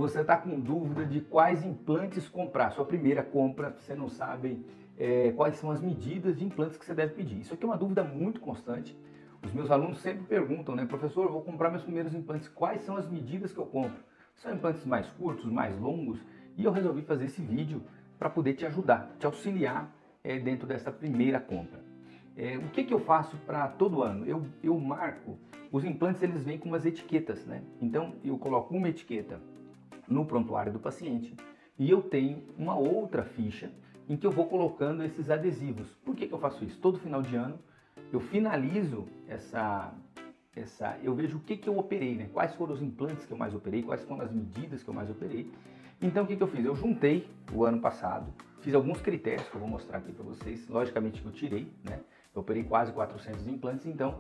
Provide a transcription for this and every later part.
você está com dúvida de quais implantes comprar, sua primeira compra, você não sabe quais são as medidas de implantes que você deve pedir. Isso aqui é uma dúvida muito constante. Os meus alunos sempre perguntam, né, professor, eu vou comprar meus primeiros implantes, quais são as medidas que eu compro? São implantes mais curtos, mais longos? E eu resolvi fazer esse vídeo para poder te ajudar, te auxiliar dentro dessa primeira compra. O que eu faço para todo ano? Eu marco, os implantes eles vêm com umas etiquetas, né? Então eu coloco uma etiqueta no prontuário do paciente e eu tenho uma outra ficha em que eu vou colocando esses adesivos. Por que eu faço isso? Todo final de ano eu finalizo eu vejo o que eu operei, né? Quais foram os implantes que eu mais operei, quais foram as medidas que eu mais operei. Então o que eu fiz? Eu juntei o ano passado, fiz alguns critérios que eu vou mostrar aqui para vocês, logicamente que eu tirei, né? Eu operei quase 400 implantes, então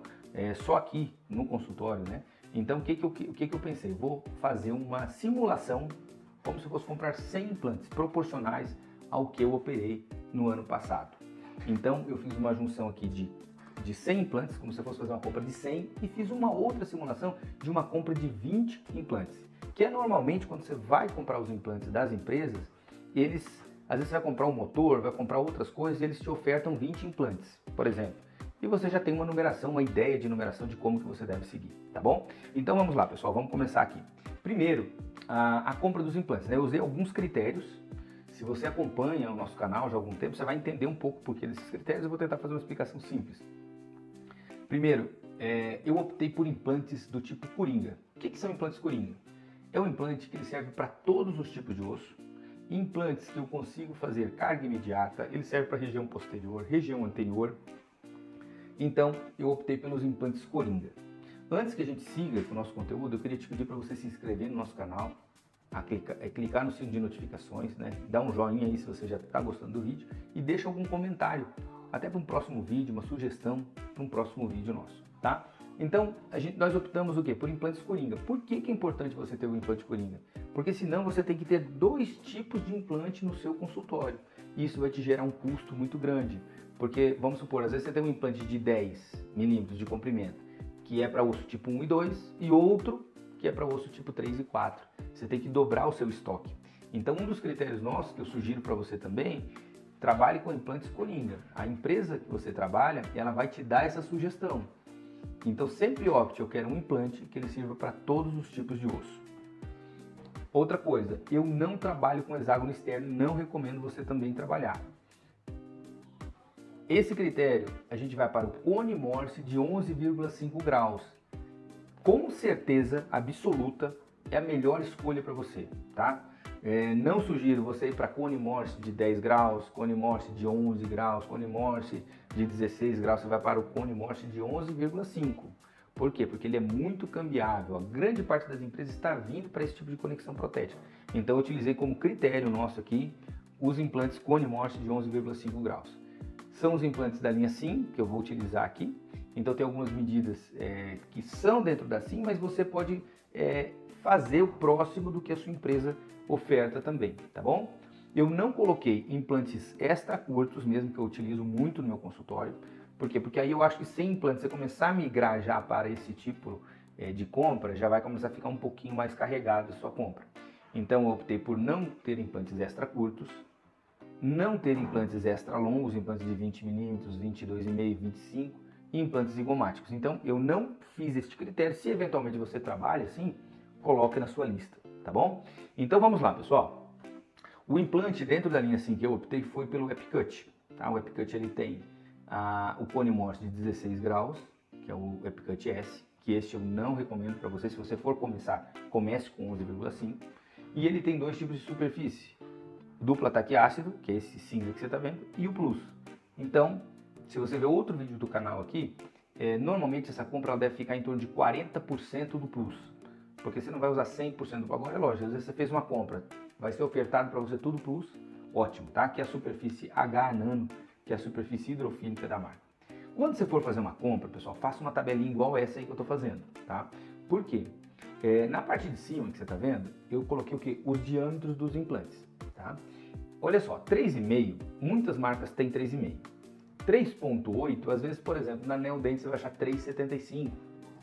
só aqui no consultório, né? Então o que eu pensei? Vou fazer uma simulação como se fosse comprar 100 implantes proporcionais ao que eu operei no ano passado. Então eu fiz uma junção aqui de 100 implantes, como se eu fosse fazer uma compra de 100, e fiz uma outra simulação de uma compra de 20 implantes, que é normalmente quando você vai comprar os implantes das empresas, eles, às vezes você vai comprar um motor, vai comprar outras coisas, e eles te ofertam 20 implantes, por exemplo, e você já tem uma numeração, uma ideia de numeração de como que você deve seguir, tá bom? Então vamos lá, pessoal, vamos começar aqui. Primeiro, a compra dos implantes, né? Eu usei alguns critérios. Se você acompanha o nosso canal já há algum tempo, você vai entender um pouco por que desses critérios. Eu vou tentar fazer uma explicação simples. Primeiro, eu optei por implantes do tipo coringa. O que são implantes coringa? É um implante que ele serve para todos os tipos de osso. Implantes que eu consigo fazer carga imediata, ele serve para região posterior, região anterior. Então, eu optei pelos implantes coringa. Antes que a gente siga com o nosso conteúdo, eu queria te pedir para você se inscrever no nosso canal, clicar no sino de notificações, né? Dá um joinha aí se você já está gostando do vídeo e deixa algum comentário, até para um próximo vídeo, uma sugestão para um próximo vídeo nosso, tá? Então, nós optamos o quê? Por implantes coringa. Por que é importante você ter o implante coringa? Porque senão você tem que ter 2 tipos de implante no seu consultório. Isso vai te gerar um custo muito grande. Porque, vamos supor, às vezes você tem um implante de 10 milímetros de comprimento, que é para osso tipo 1 e 2, e outro que é para osso tipo 3 e 4. Você tem que dobrar o seu estoque. Então, um dos critérios nossos, que eu sugiro para você também, trabalhe com implantes coringa. A empresa que você trabalha, ela vai te dar essa sugestão. Então, sempre opte, eu quero um implante que ele sirva para todos os tipos de osso. Outra coisa, eu não trabalho com hexágono externo, não recomendo você também trabalhar. Esse critério, a gente vai para o cone Morse de 11,5 graus. Com certeza absoluta, é a melhor escolha para você, tá? Não sugiro você ir para cone Morse de 10 graus, cone Morse de 11 graus, cone Morse de 16 graus, você vai para o cone Morse de 11,5. Por quê? Porque ele é muito cambiável, a grande parte das empresas está vindo para esse tipo de conexão protética. Então eu utilizei como critério nosso aqui os implantes cone Morse de 11,5 graus. São os implantes da linha SIM, que eu vou utilizar aqui. Então tem algumas medidas que são dentro da SIM, mas você pode fazer o próximo do que a sua empresa oferta também, tá bom? Eu não coloquei implantes extra curtos, mesmo que eu utilizo muito no meu consultório. Por quê? Porque aí eu acho que sem implantes, você começar a migrar já para esse tipo de compra, já vai começar a ficar um pouquinho mais carregado a sua compra. Então eu optei por não ter implantes extra curtos, não ter implantes extra longos, implantes de 20 milímetros, 22,5, 25 e implantes zigomáticos. Então eu não fiz este critério. Se eventualmente você trabalha assim, coloque na sua lista, tá bom? Então vamos lá, pessoal. O implante dentro da linha assim que eu optei foi pelo EpiCut. Tá? O EpiCut ele tem o cone Morse de 16 graus, que é o EpiCut S, que este eu não recomendo para você. Se você for começar, comece com 11,5. E ele tem 2 tipos de superfície. Duplo ataque ácido, que é esse cinza que você está vendo, e o Plus. Então, se você ver outro vídeo do canal aqui, normalmente essa compra ela deve ficar em torno de 40% do Plus. Porque você não vai usar 100% do Plus. Agora é lógico, às vezes você fez uma compra, vai ser ofertado para você tudo Plus, ótimo, tá? Que é a superfície H Nano, que é a superfície hidrofílica da marca. Quando você for fazer uma compra, pessoal, faça uma tabelinha igual essa aí que eu estou fazendo, tá? Por quê? Na parte de cima que você está vendo, eu coloquei o quê? Os diâmetros dos implantes, tá? Olha só, 3,5, muitas marcas têm 3,5. 3,8, às vezes, por exemplo, na Neodent você vai achar 3,75,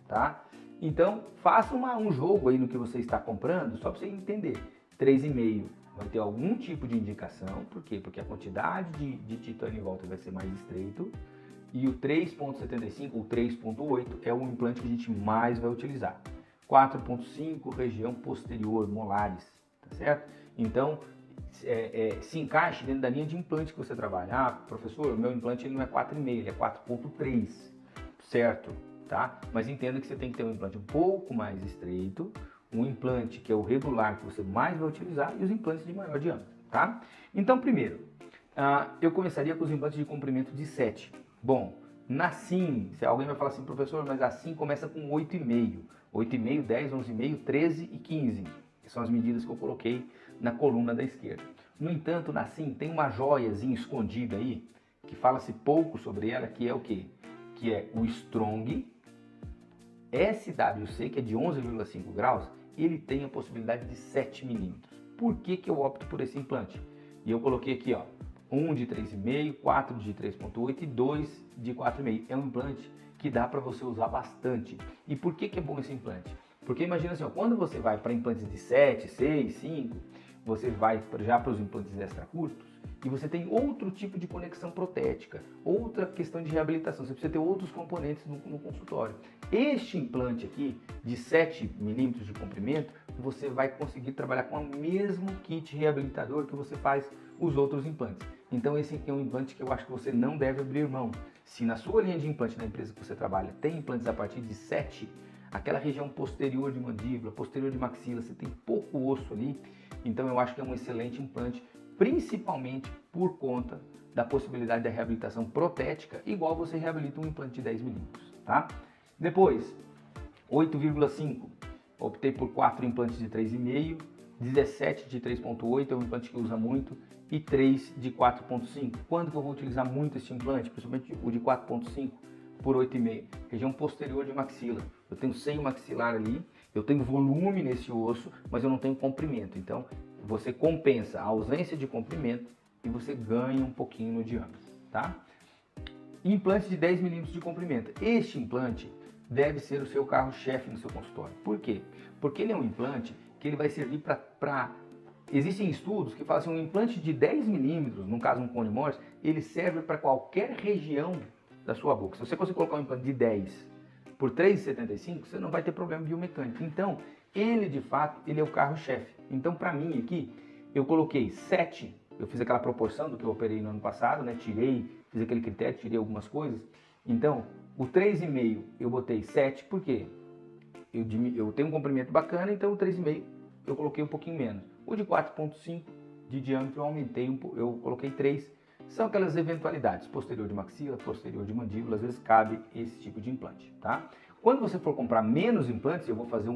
tá? Então, faça um jogo aí no que você está comprando, só para você entender. 3,5 vai ter algum tipo de indicação, por quê? Porque a quantidade de titânio em volta vai ser mais estreito, e o 3,75 ou 3,8 é o implante que a gente mais vai utilizar. 4,5 região posterior, molares, tá certo? Então, se encaixe dentro da linha de implante que você trabalha. Ah, professor, o meu implante ele não é 4,5, ele é 4,3, certo? Tá? Mas entenda que você tem que ter um implante um pouco mais estreito, um implante que é o regular que você mais vai utilizar e os implantes de maior diâmetro, tá? Então, primeiro, eu começaria com os implantes de comprimento de 7. Bom, na SIM, se alguém vai falar assim, professor, mas a SIM começa com 8,5. 8,5, 10, 11,5, 13 e 15. Que são as medidas que eu coloquei na coluna da esquerda. No entanto, na SIM tem uma joiazinha escondida aí, que fala-se pouco sobre ela, que é o quê? Que é o Strong SWC, que é de 11,5 graus, ele tem a possibilidade de 7 milímetros. Por que que eu opto por esse implante? E eu coloquei aqui, ó, um de 3,5, 4 de 3,8 e 2 de 4,5. É um implante que dá para você usar bastante. E por que que é bom esse implante? Porque imagina assim, ó, quando você vai para implantes de 7, 6, 5, você vai já para os implantes extra curtos e você tem outro tipo de conexão protética, outra questão de reabilitação, você precisa ter outros componentes no consultório. Este implante aqui, de 7 milímetros de comprimento, você vai conseguir trabalhar com o mesmo kit reabilitador que você faz os outros implantes. Então esse aqui é um implante que eu acho que você não deve abrir mão. Se na sua linha de implante da empresa que você trabalha tem implantes a partir de 7, aquela região posterior de mandíbula, posterior de maxila, você tem pouco osso ali, então eu acho que é um excelente implante, principalmente por conta da possibilidade da reabilitação protética, igual você reabilita um implante de 10 milímetros, tá? Depois, 8,5, optei por 4 implantes de 3,5, 17 de 3,8, é um implante que usa muito, e 3 de 4,5. Quando que eu vou utilizar muito esse implante, principalmente o de 4,5 por 8,5? Região posterior de maxila. Eu tenho seio maxilar ali, eu tenho volume nesse osso, mas eu não tenho comprimento. Então, você compensa a ausência de comprimento e você ganha um pouquinho no diâmetro, tá? Implante de 10 milímetros de comprimento. Este implante deve ser o seu carro-chefe no seu consultório. Por quê? Porque ele é um implante que ele vai servir para... Existem estudos que falam assim, um implante de 10 milímetros, no caso um cone Morse, ele serve para qualquer região da sua boca. Se você conseguir colocar um implante de 10 por 3,75, você não vai ter problema biomecânico. Então, ele de fato, ele é o carro-chefe. Então, para mim aqui, eu coloquei 7, eu fiz aquela proporção do que eu operei no ano passado, né? Fiz aquele critério, tirei algumas coisas. Então, o 3,5 eu botei 7, por quê? Eu tenho um comprimento bacana, então o 3,5 eu coloquei um pouquinho menos. O de 4,5 de diâmetro eu aumentei, eu coloquei 3. São aquelas eventualidades, posterior de maxila, posterior de mandíbula, às vezes cabe esse tipo de implante, tá? Quando você for comprar menos implantes, eu vou fazer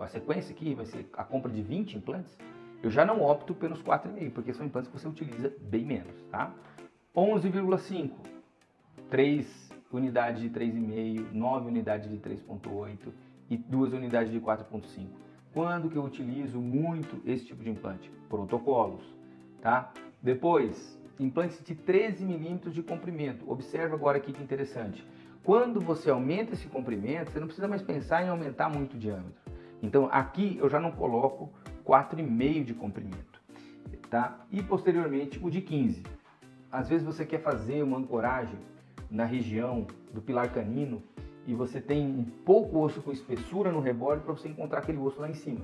a sequência aqui, vai ser a compra de 20 implantes, eu já não opto pelos 4,5, porque são implantes que você utiliza bem menos, tá? 11,5, 3 unidades de 3,5, 9 unidades de 3,8 e 2 unidades de 4,5. Quando que eu utilizo muito esse tipo de implante? Protocolos, tá? Depois, implantes de 13 milímetros de comprimento. Observa agora aqui que interessante. Quando você aumenta esse comprimento, você não precisa mais pensar em aumentar muito o diâmetro. Então, aqui eu já não coloco 4,5 de comprimento, tá? E posteriormente o de 15. Às vezes você quer fazer uma ancoragem na região do pilar canino e você tem um pouco osso com espessura no reborde para você encontrar aquele osso lá em cima.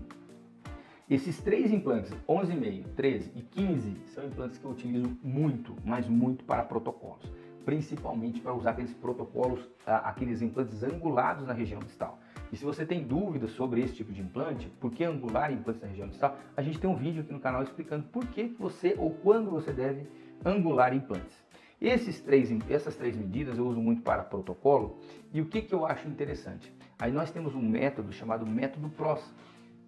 Esses 3 implantes, 11,5, 13 e 15, são implantes que eu utilizo muito, mas muito para protocolos. Principalmente para usar aqueles protocolos, aqueles implantes angulados na região distal. E se você tem dúvidas sobre esse tipo de implante, por que angular implantes na região distal, a gente tem um vídeo aqui no canal explicando por que você ou quando você deve angular implantes. Essas 3 medidas eu uso muito para protocolo, e o que eu acho interessante? Aí nós temos um método chamado método PROS,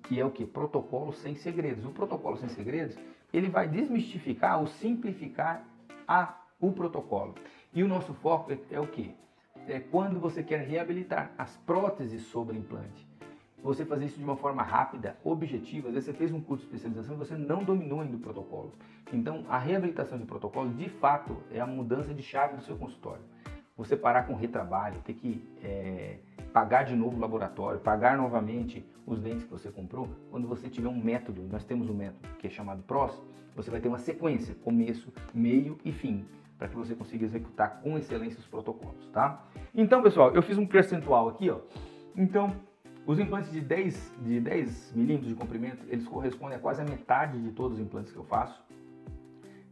que é o que? Protocolo sem segredos. O protocolo sem segredos, ele vai desmistificar ou simplificar o protocolo. E o nosso foco é o que? É quando você quer reabilitar as próteses sobre implante. Você fazer isso de uma forma rápida, objetiva. Às vezes você fez um curso de especialização e você não dominou ainda o protocolo. Então, a reabilitação de protocolo, de fato, é a mudança de chave do seu consultório. você parar com retrabalho, ter que pagar de novo o laboratório, pagar novamente os dentes que você comprou, quando você tiver um método, nós temos um método que é chamado PROS, você vai ter uma sequência, começo, meio e fim, para que você consiga executar com excelência os protocolos, tá? Então, pessoal, eu fiz um percentual aqui, ó. Então, os implantes de 10 milímetros de comprimento, eles correspondem a quase a metade de todos os implantes que eu faço.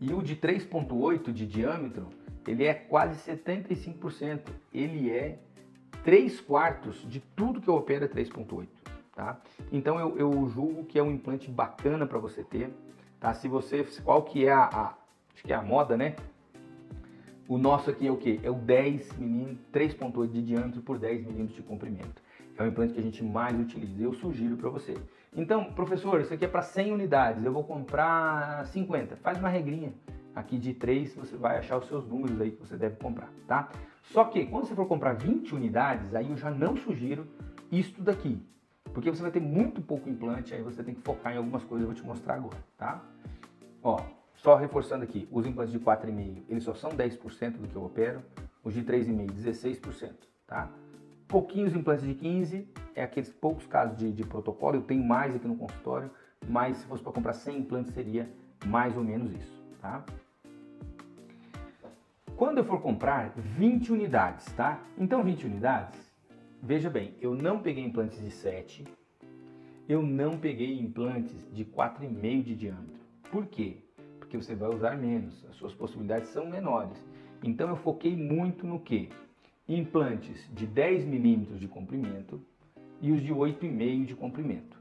E o de 3,8 de diâmetro, ele é quase 75%. Ele é 3/4 de tudo que eu opero é 3,8, tá? Então eu julgo que é um implante bacana para você ter, tá? Se você, qual que é acho que é a moda, né? O nosso aqui é o que? É o 10 mm, 3,8 de diâmetro por 10 milímetros de comprimento. É o implante que a gente mais utiliza. Eu sugiro para você. Então, professor, isso aqui é para 100 unidades. Eu vou comprar 50. Faz uma regrinha. Aqui de 3 você vai achar os seus números aí que você deve comprar, tá? Só que quando você for comprar 20 unidades, aí eu já não sugiro isto daqui. Porque você vai ter muito pouco implante, aí você tem que focar em algumas coisas, eu vou te mostrar agora, tá? Ó, só reforçando aqui, os implantes de 4,5, eles só são 10% do que eu opero, os de 3,5, 16%, tá? Pouquinhos implantes de 15, é aqueles poucos casos de protocolo, eu tenho mais aqui no consultório, mas se fosse para comprar 100 implantes seria mais ou menos isso, tá? Quando eu for comprar 20 unidades, tá? Então 20 unidades, veja bem, eu não peguei implantes de 7, eu não peguei implantes de 4,5 de diâmetro. Por quê? Porque você vai usar menos, as suas possibilidades são menores. Então eu foquei muito no quê? Implantes de 10 milímetros de comprimento e os de 8,5 de comprimento.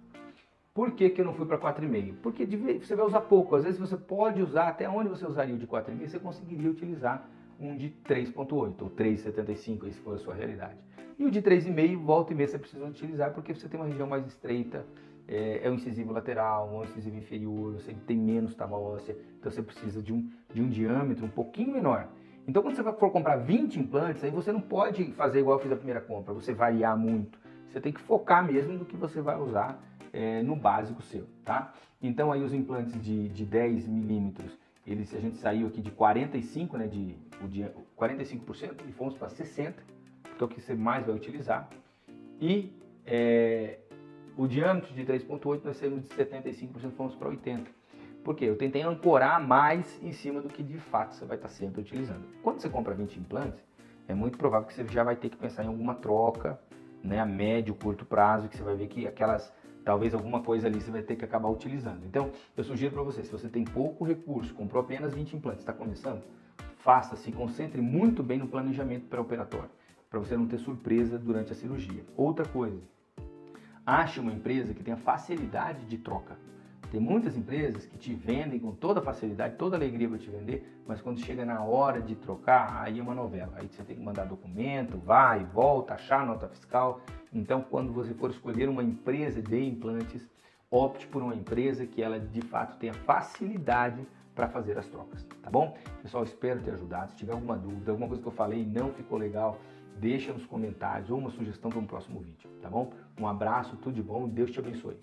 Por que eu não fui para 4,5? Porque você vai usar pouco, às vezes você pode usar, até onde você usaria o de 4,5, você conseguiria utilizar um de 3,8 ou 3,75, se for a sua realidade. E o de 3,5, volta e meia você precisa utilizar porque você tem uma região mais estreita, é um incisivo lateral, um incisivo inferior, você tem menos tábua óssea, então você precisa de um diâmetro um pouquinho menor. Então quando você for comprar 20 implantes, aí você não pode fazer igual eu fiz a primeira compra, você variar muito. Você tem que focar mesmo no que você vai usar no básico seu, tá? Então aí os implantes de 10 milímetros, a gente saiu aqui de 45, né, 45% e fomos para 60%, que é o que você mais vai utilizar. E o diâmetro de 3,8 nós saímos de 75%, fomos para 80%. Por quê? Eu tentei ancorar mais em cima do que de fato você vai estar sempre utilizando. Quando você compra 20 implantes, é muito provável que você já vai ter que pensar em alguma troca, né, a médio, curto prazo, que você vai ver que talvez alguma coisa ali você vai ter que acabar utilizando. Então, eu sugiro para você, se você tem pouco recurso, comprou apenas 20 implantes, está começando, se concentre muito bem no planejamento pré-operatório, para você não ter surpresa durante a cirurgia. Outra coisa, ache uma empresa que tenha facilidade de troca. Tem muitas empresas que te vendem com toda facilidade, toda alegria para te vender, mas quando chega na hora de trocar, aí é uma novela. Aí você tem que mandar documento, vai, volta, achar nota fiscal. Então, quando você for escolher uma empresa de implantes, opte por uma empresa que ela de fato tenha facilidade para fazer as trocas, tá bom? Pessoal, espero ter ajudado. Se tiver alguma dúvida, alguma coisa que eu falei e não ficou legal, deixa nos comentários ou uma sugestão para um próximo vídeo, tá bom? Um abraço, tudo de bom, Deus te abençoe.